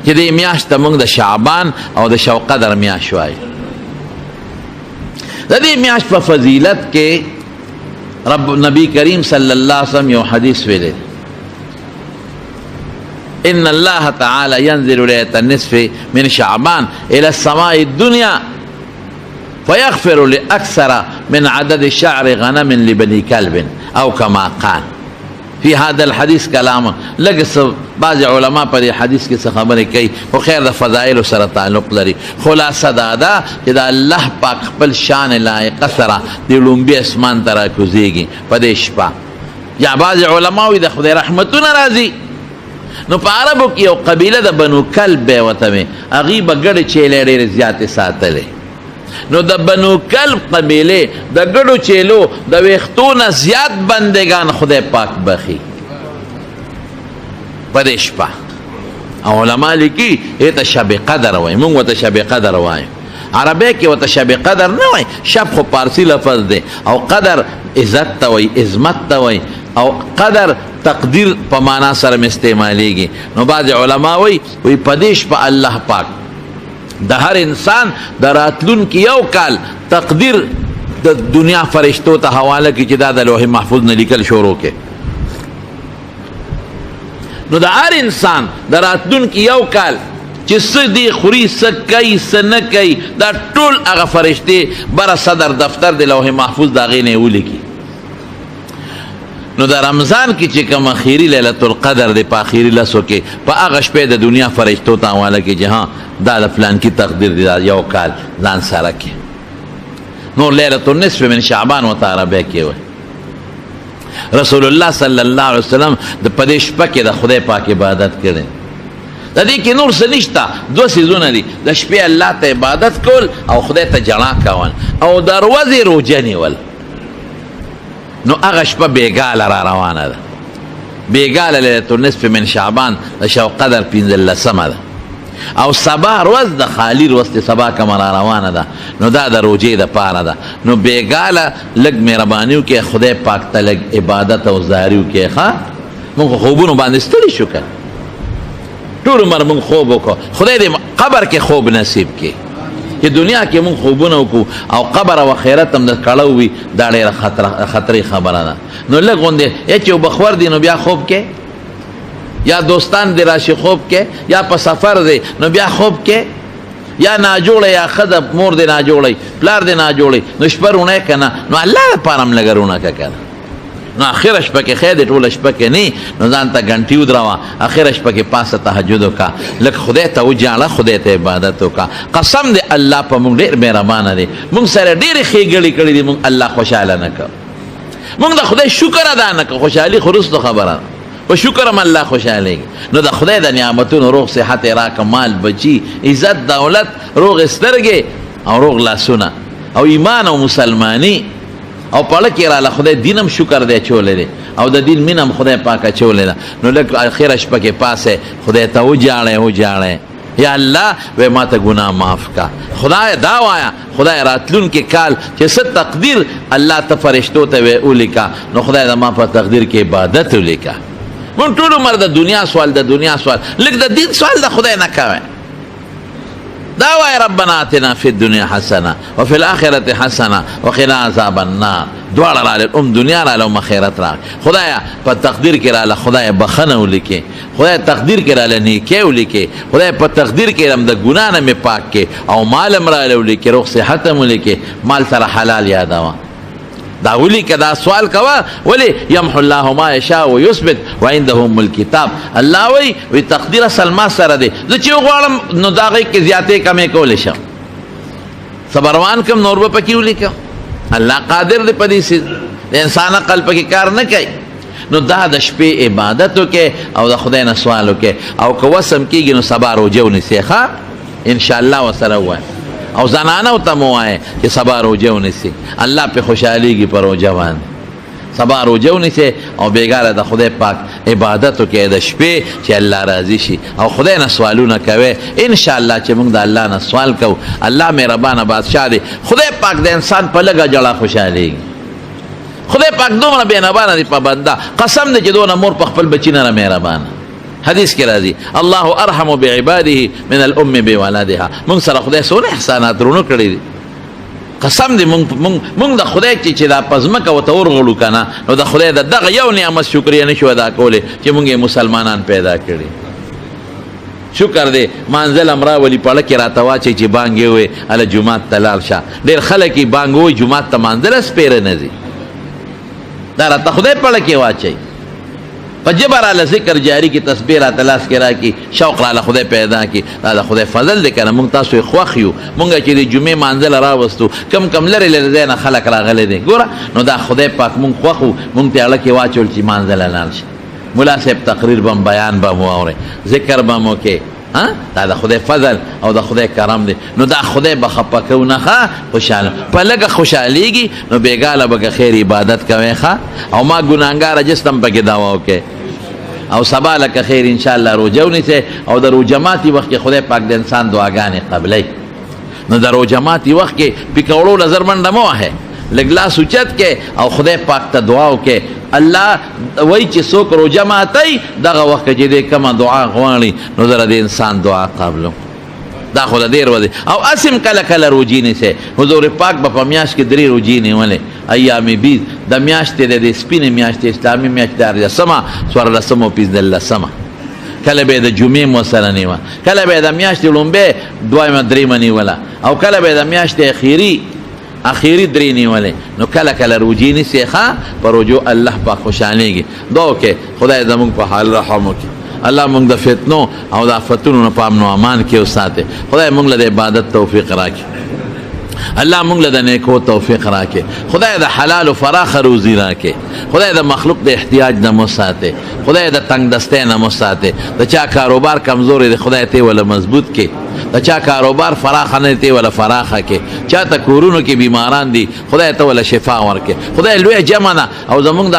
چې دې میاشت ته موږ د شعبان او د شب قدر میاشت وایو. د دې میاشت په فضیلت کې رب نبی کریم صلی الله علیه وسلم یو حدیث ویلی، ان الله تعالی ينزل ليلة النصف من شعبان الى السماء الدنيا فيغفر لأكثر من عدد شعر غنم لبني كلب او كما قال في هذا الحديث كلام. لګ بعض علماء پر حدیث کې څه خبرې کوي خو خیر د فضائل سره تعلق لري. خلاصه دا ده چې د الله پاک خپل شان لایق سره د لومبي اسمان ته راکوزیږي په دې شپه. یا بعض علماء وي د خدای رحمتونه راځي. نو په عربو کې یو قبیله د بنو کلب به وته وي، هغوی به ګډې چیلې ډېرې زیاتې ساتلې. نو د بنو کلب قبیلې د ګډو چیلو د ویښتو نه زیات بندگان خدای پاک بخي په دې شپه. او علما لیکي ایته شب قدر وایي، موږ ورته شب قدر وایو. عربی کې ورته شب قدر نه وایي، شب خو پارسي لفظ دی، او قدر عزت ته وایي، عظمت ته وایي، او قدر تقدیر په معنا سره استعمالیږي. نو بعض علما وایي په دې شپه الله پاک د هر انسان د راتلونکي یو کال تقدیر د دنیا فرشتو ته حواله کړي چې دا د لوح محفوظ نه لیکل شروع کړي. نو د هر انسان د راتلونکي یو کال چې څه دی خوري، څه کوي، څه نه کوي، دا ټول هغه فرشتې بره صدر دفتر د لوح محفوظ د هغې نه ولیکي. نو د رمضان کې چې کوم اخیری لیلة القدر دی په اخیری لسو کې په هغه شپې د دنیا فرشتو ته حواله کې چې ها دا د فلان کی تقدیر دی یو کال ځان سره کې. نور لیلة النصف من شعبان ورته عربی کې وایي. رسول الله صلی الله علیه وسلم د په دې شپه کې د خدای پاک عبادت کړي. د دې کې نور څه نشته، دوه څیزونه دي، د شپې الله ته عبادت کول او خدای ته جړا کول او د ورځې روژه نیول. نو هغه شپه بېګاله را روانه ده، بېګاله لیلة النصف من شعبان د شب قدر 15مه ده، او سبا ورځ د خالی ورځ سبا کومه را روانه ده، نو دا د روژې دپاره ده. نو بېګاله لږ مهرباني وکړئ، خدای پاک ته لږ عبادت او زاري وکړئ. ښه موږ خو خوبونو باندې ستړي شو که ټول عمر موږ خوب وکړو. خدای دې قبر کې خوب نصیب کړي چې دنیا کې موږ خوبونه وکړو او قبر او آخرت هم د کړو وي، دا ډېره خطرې خبره ده. نو لږ غوندې چې یو بخور دی نو بیا خوب کې، یا دوستان دی راشي خوب کې، یا په سفر دی نو بیا خوب کې، یا ناجوړه یا ښځه مور دی ناجوړی، پلار دی ناجوړی، نو شپه رونه که نه، نو الله دپاره هم لږه رونه که که نو اخره شپه کې خیر دی، ټوله شپه کې نه، نو ځان ته ګنټي ودروه، اخره شپه کې پاسه تهجد وکړه، لږ خدای ته وجاړه، خدای ته عبادت وکړه. قسم دی الله په موږ ډېر مهربانه دی، موږ سره ډېرې ښېګړې کړي دي، موږ الله خوشحاله نه کړو. موږ د خدای شکر ادا نه کړو، خوشحالي خو وروستو خبره ده، په شکر هم الله خوشحالېږي. نو د خدای د نعمتونو روغ صحت یې راکړه، مال بچي، عزت دولت، روغ سترګې او روغ لاسونه او ایمان او مسلماني او پړه کې راله خدای دین هم شکر دی اچولی دی او د دین مینه هم خدای پاک اچولی ده. نو لږ اخره شپه کې پاسې خدای ته وجاړئ یا الله وی ما ته ګناه معاف کا. خدای دا وایا خدای راتلونکي کال چې څه تقدیر الله ته فرشتو ته ولیکه، نو خدای د ما په تقدیر کې عبادت ولیکه. مونږ ټول عمر د دنیا سوال لږ د دین سوال د خدای نه کوئ. دا وای ربنا آتنا فی الدنیا حسنه وفی الاخرة حسنه وقنا عذاب النار. دواړه راغلل، دنیا راغله او آخرت راغله. خدایا په تقدیر کې راغله خدای بخنه ولیکې، خدای تقدیر کې راغله نیکي ولیکې، خدای په تقدیر کې هم د ګناه نه مې پاک کې او مال هم راغله ولیکې، روغ صحت هم ولیکې، مال سره حلال یادوه. دا ولیکه، دا سوال کوه. ولی یمحو الله ما یشاء و یثبت و عنده ام الکتاب. الله وی تقدیر اصل ما سره دی، زه چې وغواړم نو د هغې کې زیاتې کمې کولی شم، صبروان کم نور به پکې ولیکم. الله قادر دی په دې څیز، د انسان عقل پکې کار نه کوي. نو دا د شپې عبادت وکړې او د خدای نه سوال وکړې، او که وسم کېږي نو سبا روژه ونیسئ. ښه انشاءالله ورسره ووایه، او زنانو ته مو وایه چې سبا روژه ونیسئ، الله پې خوشحالېږي په روژه باندې. سبا روژه ونیسئ او بېګاره د خدای پاک عبادت وکړئ د شپې چې الله راضي شي، او خدای نه سوالونه کوئ. انشاءالله چې موږ د الله نه سوال کوو، الله مهربانه بادشاه دی. خدای پاک د انسان په لږه جړه خوشحالېږي. خدای پاک دومره بېنبانه دی په بنده، قسم دی چې دونه مور په خپل بچي نه مهربانه. حدیث کې راځي الله ارحم بعباده من الام بولدها. موږ سره خدای څونه احسانات رونو کړی دي. قسم دې موږ د خدای چې دا پزمکه ورته ورغړو کنه نو د خدای د دغه یو نعمت شکریا نشو ادا کولی چې موږ مسلمانان پیدا کړي. شکر دې مانځل امرا ولی پړه کې راته واچي چې بانګ یې وې هله جومات ته لاړ شه. ډېر خلک یې بانګ وایي جومات ته مانځله سپېره نه ځي. دا راته خدای پړه کې واچوي په جبه راله ذکر جاري کې تسبیح راته لاس کې راکړي شوق راله خدای پیدا کړي. دا د خدای فضل دی که نه. موږ تاسو یې خوښ یو. موږ چې د جمعې مانځله راوستو کم کم لرې لرې ځای نه خلک راغلی دی ګوره نو دا خدای پاک موږ خوښ وو. موږ ته اړه کې واچول چې مانځله لاړ شي. ملا صاحب تقریر به بیان به مو اورئ ذکر به مو کې. دا د خدای فضل او د خدای کرم دی. نو دا خدای به خفه کو نه ښه خوشحاله په لږه خوشحالېږي نو بېګاله به که خیر عبادت کوئ ښه او ما ګناهګاره جسم پکې دعوا وکړئ او سبا لکه خیر انشاءالله روجه ونیسئ او د روجه ماتي وخت کې خدای پاک د انسان دعاګانې قبلوي. نو د روجه ماتي وخت کې پکوړو له زر منډه مه وهئ لږ لاس اوچت کې او خدای پاک ته دعا وکړئ. الله وایي چې څوک روجه ماتی دغه وخت کې چې دی کومه دعا غواړي نو زه د انسان دعا قبلوم. دا خو د ډېر ورځې او اسم کله کله روجې نیسئ. حضور پاک به په میاشت کې 3 روجې نیولې ایام بیض د میاشتې د سپینې میاشتې اسلامي میاشت د 18مه 14مه او 15مه. کله به د جمعې مو سره نیوه کله به د میاشتې لومبۍ 2مه 3مه نیوله او کله به د میاشتې اخیری 3 نیولې. نو کله کله روجې نیسئ ښه په روجو الله پاک خوشحالېږي. دعا وکړئ خدای زموږ په حال رحم وکړي. الله موږ د فتنو او د آفتونو نه په امن و امان کې وساتي. خدای موږ له د عبادت توفیق راکړي. الله موږ له د نیکو توفیق راکړي. خدای د حلال و فراخ روزي راکړي. خدای د مخلوق د احتیاج نه مو ساتي. خدای د تنگ دستی نه مو ساتي. د چا کاروبار کمزوري دی خدای ته ولا مضبوط کې. د چا کاروبار فراخه نه دی ولا فراخه کې. چا ته کورونو کې بیماران دي خدای ته ولا شفا ورکړي. خدای لوی جمع نه او زمونږ د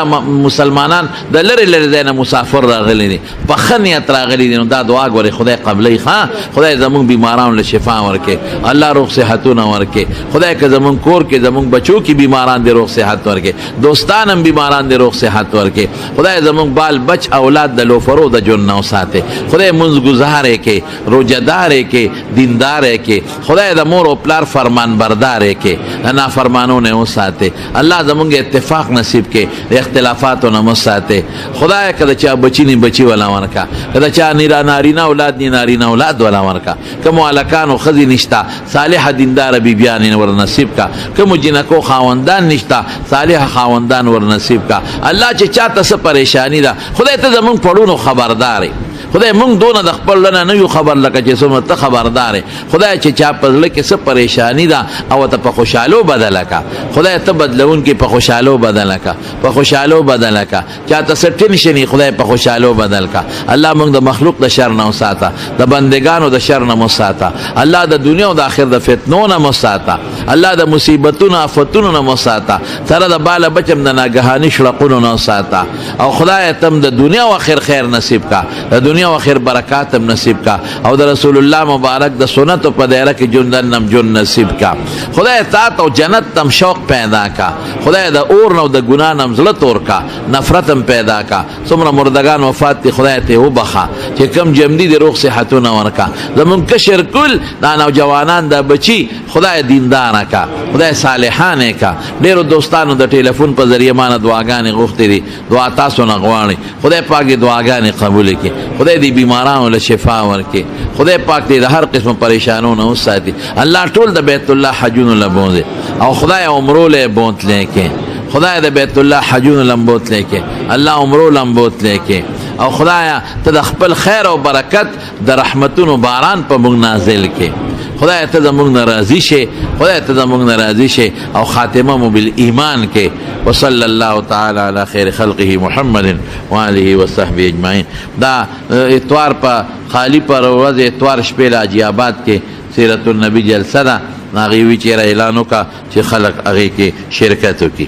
مسلمانان د لرې لرې ځای نه مسافر راغلي دي په ښه نیت راغلي دي. نو دا دعا ګورې خدای قبلوي ښه خدای زمونږ بیمارانو له شفا ورکړي. الله روغ صحتونه ورکړي. خدای که زمونږ کور کې زمونږ بچو کې بیماران دي روغ صحت ورکړي. دوستان هم بیماران دي روغ صحت ورکړي. خدای زمونږ بال بچ اولاد د لوفرو د جون نه وساتي. خدای منځ ګزار کې روجهدار کې دیندار کې. خدای د مور او پلار فرمان بردار کې نافرمانو نه وساتي. الله زمونږ اتفاق نصیب کې د اختلافاتو نه وساتي. خدای کله چا بچی نه بچی ولا ورکا کله چا نارینه اولاد نه نارینه اولاد ولا ورکا. کوم الکان او خزي نشتا صالح دیندار بیبیان ور نصیب کا. کوم جنکو خاوندان نشتا صالح خاوندان ور نصیب کا. الله چې چاته څه پریشانی ده خدای ته زمونږ پړونو خبرداري. خدای مونږ دونه د خپل لنه نه یو خبر لکه چې څومره ته خبردار. خدای چې چا په زړه کې څه پریشانی ده او ته په خوشحالو بدله کا. خدای ته بدلونکي په خوشحالو بدله کا په خوشحالو بدله کا. چا ته څه ټینشن خدای په خوشحالو بدل کا. الله مونږ د مخلوق د شر نه وساته د بندگانو د شر نه وساته. الله د دنیا او د آخرت د فتنو نه وساته. الله د مصیبتونو آفتونو نه وساته. سره د بالا بچم د ناګهاني شړقونو نه وساته. او خدای تم د دنیا او آخرت خیر نصیب کا. د دنیا و خیر برکات هم نصیب کا او د رسول الله مبارک د سنت په دایره کې جندن جن نصیب کا. خدای تات او جنت تم شوق پیدا کا. خدای د اور نو د ګنا نم زړه تور کا نفرت هم پیدا کا. څومره مردگان وفات دي خدای ته وبخا چې کم جمدی د روغ صحتونه ورکا. زمون کشر کل دا نوجوانان د بچی خدای دیندار کا خدای صالحان کا. ډیرو دوستانو د ټلیفون په ذریعہ مان دعاګانې غوښتې دي. دعا تاسو نه غواړي. خدای پاک دعاګانې قبول کړي. خدای دې بیمارانو له شفا ورکړي. خدای پاک دې د هر قسم پریشانو نه وساتي. الله ټول د بیت الله حجونو له بوزي او خدای عمرو له بوت لیکي. خدای د بیت الله حجونو له بوت لیکي. الله عمرو له بوت لیکي. او خدای ته د خپل خیر او برکت د رحمتونو باران په موږ نازل کړي. خدای ته زموږ ناراضي شي. خدای ته زموږ ناراضي شي او خاتمه مو بالایمان کې. وصلی الله تعالی علی خیر خلقه محمد و آله و صحبه اجمعین. دا اتوار په خالی پر ورځ اتوار شپې لاجیاباد کې سیرت النبی جلسه ده. ناغي وی چیرې اعلان وکړه چې خلق هغه کې شرکت وکړي.